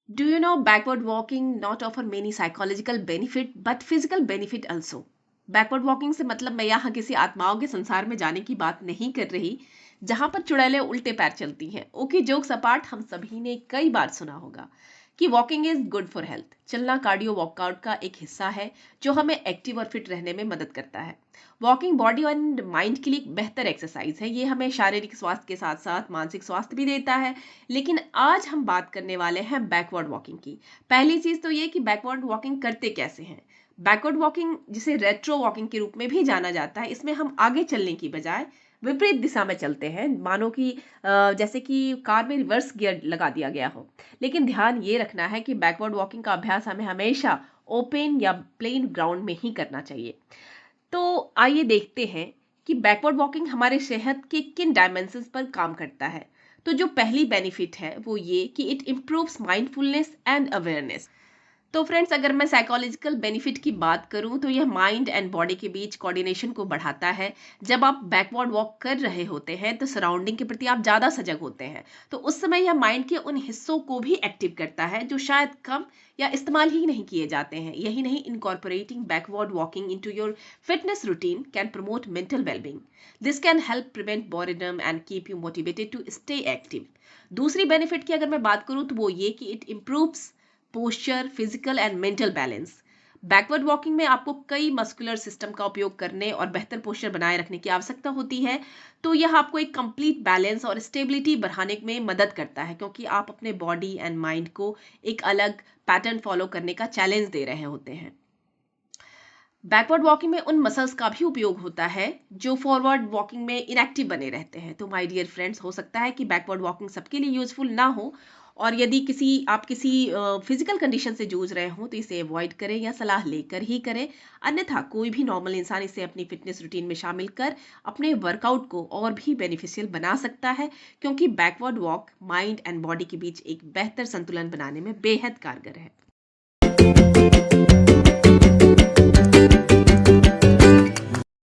Do you know backward walking not offer many psychological benefit but physical benefit also? Backward walking से मतलब मैं यहाँ किसी आत्माओं के संसार में जाने की बात नहीं कर रही जहां पर चुड़ैलें उल्टे पैर चलती हैं। ओके, जोक्स अपार्ट, हम सभी ने कई बार सुना होगा कि walking is good for health. चलना कार्डियो वर्कआउट का एक हिस्सा है जो हमें एक्टिव और फिट रहने में मदद करता है। वॉकिंग बॉडी एंड माइंड के लिए एक बेहतर एक्सरसाइज है। ये हमें शारीरिक स्वास्थ्य के साथ साथ मानसिक स्वास्थ्य भी देता है। लेकिन आज हम बात करने वाले हैं बैकवर्ड वॉकिंग की। पहली चीज तो ये कि बैकवर्ड वॉकिंग करते कैसे हैं। बैकवर्ड वॉकिंग, जिसे रेट्रो वॉकिंग के रूप में भी जाना जाता है, इसमें हम आगे चलने की बजाय विपरीत दिशा में चलते हैं, मानो कि जैसे कि कार में रिवर्स गियर लगा दिया गया हो। लेकिन ध्यान ये रखना है कि बैकवर्ड वॉकिंग का अभ्यास हमें हमेशा ओपन या प्लेन ग्राउंड में ही करना चाहिए। तो आइए देखते हैं कि बैकवर्ड वॉकिंग हमारे सेहत के किन डायमेंशंस पर काम करता है। तो जो पहली बेनिफिट है वो ये कि it improves mindfulness and awareness. तो फ्रेंड्स, अगर मैं साइकोलॉजिकल बेनिफिट की बात करूं तो यह माइंड एंड बॉडी के बीच कोऑर्डिनेशन को बढ़ाता है। जब आप बैकवर्ड वॉक कर रहे होते हैं तो सराउंडिंग के प्रति आप ज़्यादा सजग होते हैं, तो उस समय यह माइंड के उन हिस्सों को भी एक्टिव करता है जो शायद कम या इस्तेमाल ही नहीं किए जाते हैं। यही नहीं, incorporating backward walking into your fitness routine can promote mental wellbeing. This can help prevent boredom and keep you motivated to stay active. दूसरी बेनिफिट की अगर मैं बात करूं तो वो ये कि it improves posture, physical and mental balance. Backward walking में आपको कई मस्कुलर सिस्टम का उपयोग करने और बेहतर पोस्चर बनाए रखने की आवश्यकता होती है। तो यह आपको एक कंप्लीट बैलेंस और स्टेबिलिटी बढ़ाने में मदद करता है, क्योंकि आप अपने बॉडी एंड माइंड को एक अलग पैटर्न फॉलो करने का चैलेंज दे रहे होते हैं। बैकवर्ड वॉकिंग में उन मसल्स का भी उपयोग होता है जो फॉरवर्ड वॉकिंग में इनएक्टिव बने रहते हैं। तो माय डियर फ्रेंड्स, हो सकता है कि बैकवर्ड वॉकिंग सबके लिए यूजफुल ना हो, और यदि आप किसी फिजिकल कंडीशन से जूझ रहे हो तो इसे अवॉइड करें या सलाह लेकर ही करें। अन्यथा कोई भी नॉर्मल इंसान इसे अपनी फिटनेस रूटीन में शामिल कर अपने वर्कआउट को और भी बेनिफिशियल बना सकता है, क्योंकि backward walk mind and body के बीच एक बेहतर संतुलन बनाने में बेहद कारगर है।